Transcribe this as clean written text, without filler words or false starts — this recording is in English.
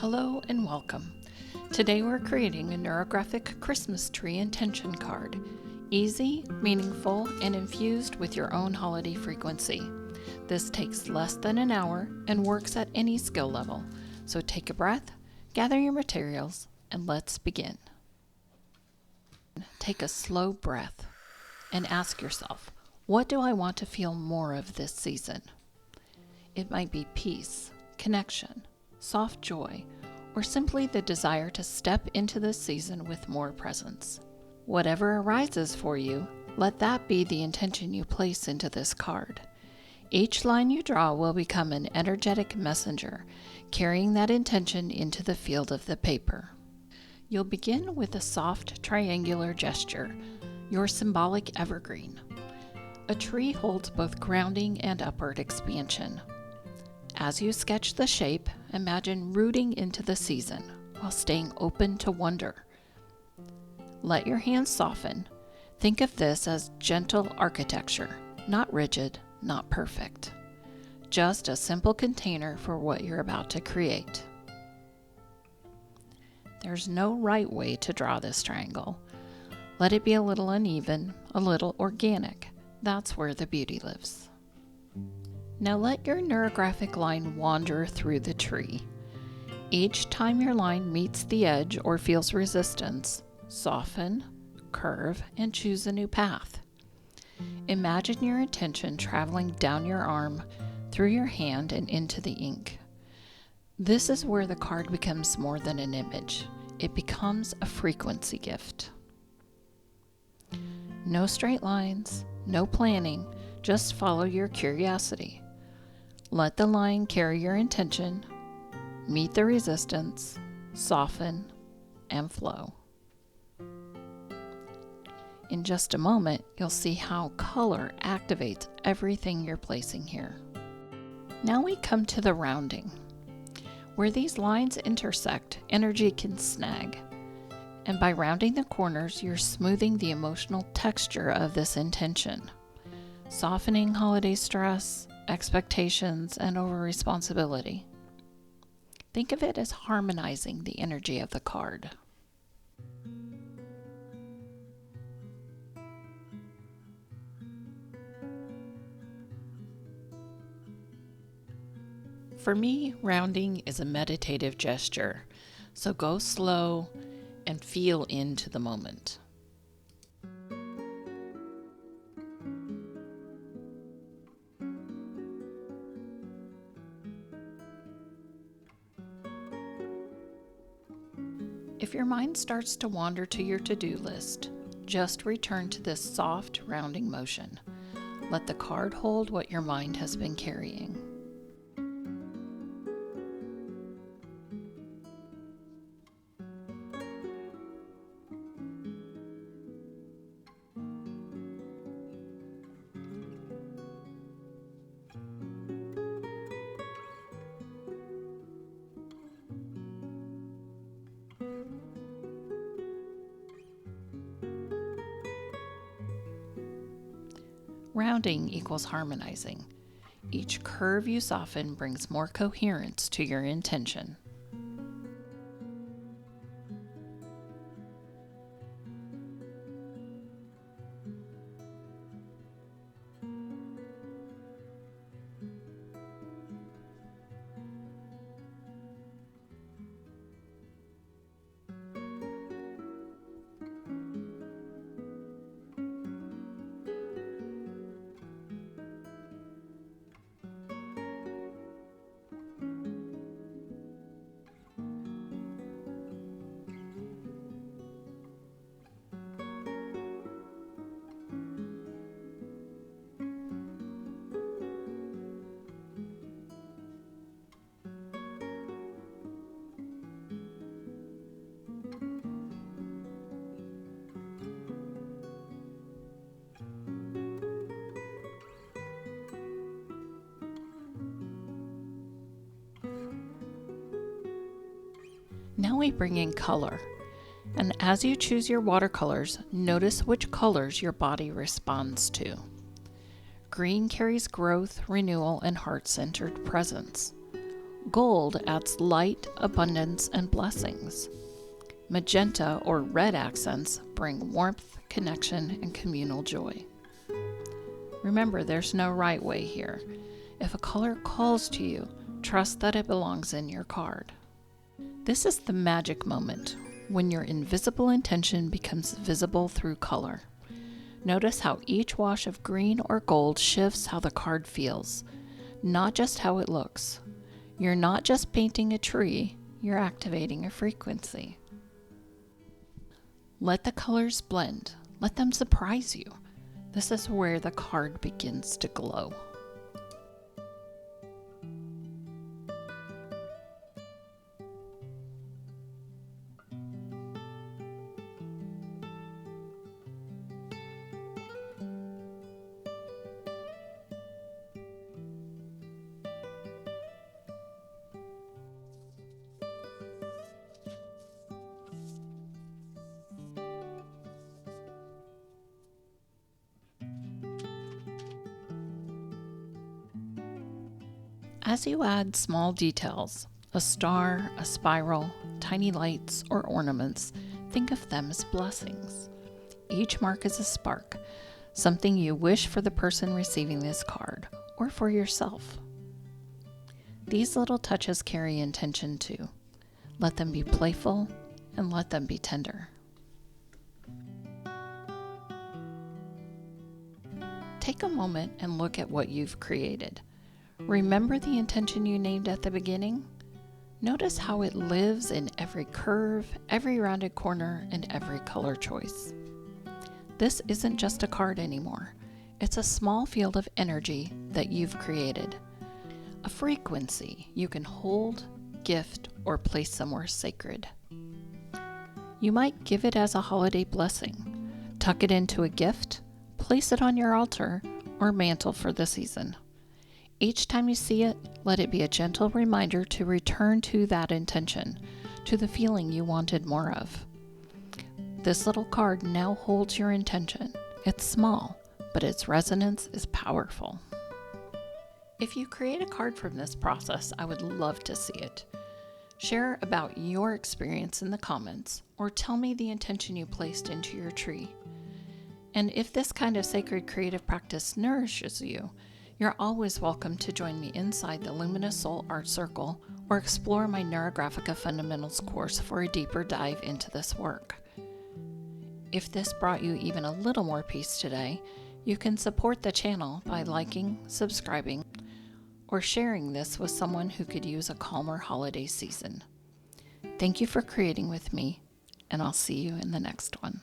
Hello and welcome. Today we're creating a Neurographic Christmas Tree intention card. Easy, meaningful, and infused with your own holiday frequency. This takes less than an hour and works at any skill level. So take a breath, gather your materials, and let's begin. Take a slow breath and ask yourself, what do I want to feel more of this season? It might be peace, connection, soft joy, or simply the desire to step into this season with more presence. Whatever arises for you, let that be the intention you place into this card. Each line you draw will become an energetic messenger, carrying that intention into the field of the paper. You'll begin with a soft triangular gesture, your symbolic evergreen. A tree holds both grounding and upward expansion. As you sketch the shape, imagine rooting into the season while staying open to wonder. Let your hands soften. Think of this as gentle architecture, not rigid, not perfect. Just a simple container for what you're about to create. There's no right way to draw this triangle. Let it be a little uneven, a little organic. That's where the beauty lives. Now let your neurographic line wander through the tree. Each time your line meets the edge or feels resistance, soften, curve, and choose a new path. Imagine your intention traveling down your arm, through your hand, and into the ink. This is where the card becomes more than an image. It becomes a frequency gift. No straight lines, no planning, just follow your curiosity. Let the line carry your intention, meet the resistance, soften, and flow. In just a moment, you'll see how color activates everything you're placing here. Now we come to the rounding. Where these lines intersect, energy can snag. And by rounding the corners, you're smoothing the emotional texture of this intention, softening holiday stress, expectations, and over-responsibility. Think of it as harmonizing the energy of the card. For me, rounding is a meditative gesture, so go slow and feel into the moment. If your mind starts to wander to your to-do list, just return to this soft, rounding motion. Let the card hold what your mind has been carrying. Rounding equals harmonizing. Each curve you soften brings more coherence to your intention. Now we bring in color. And as you choose your watercolors, notice which colors your body responds to. Green carries growth, renewal, and heart-centered presence. Gold adds light, abundance, and blessings. Magenta or red accents bring warmth, connection, and communal joy. Remember, there's no right way here. If a color calls to you, trust that it belongs in your card. This is the magic moment, when your invisible intention becomes visible through color. Notice how each wash of green or gold shifts how the card feels, not just how it looks. You're not just painting a tree, you're activating a frequency. Let the colors blend. Let them surprise you. This is where the card begins to glow. As you add small details, a star, a spiral, tiny lights, or ornaments, think of them as blessings. Each mark is a spark, something you wish for the person receiving this card, or for yourself. These little touches carry intention too. Let them be playful, and let them be tender. Take a moment and look at what you've created. Remember the intention you named at the beginning? Notice how it lives in every curve, every rounded corner, and every color choice. This isn't just a card anymore. It's a small field of energy that you've created. A frequency you can hold, gift, or place somewhere sacred. You might give it as a holiday blessing, tuck it into a gift, place it on your altar or mantle for the season. Each time you see it, let it be a gentle reminder to return to that intention, to the feeling you wanted more of. This little card now holds your intention. It's small, but its resonance is powerful. If you create a card from this process, I would love to see it. Share about your experience in the comments, or tell me the intention you placed into your tree. And if this kind of sacred creative practice nourishes you, you're always welcome to join me inside the Luminous Soul Art Circle or explore my Neurographic Fundamentals course for a deeper dive into this work. If this brought you even a little more peace today, you can support the channel by liking, subscribing, or sharing this with someone who could use a calmer holiday season. Thank you for creating with me, and I'll see you in the next one.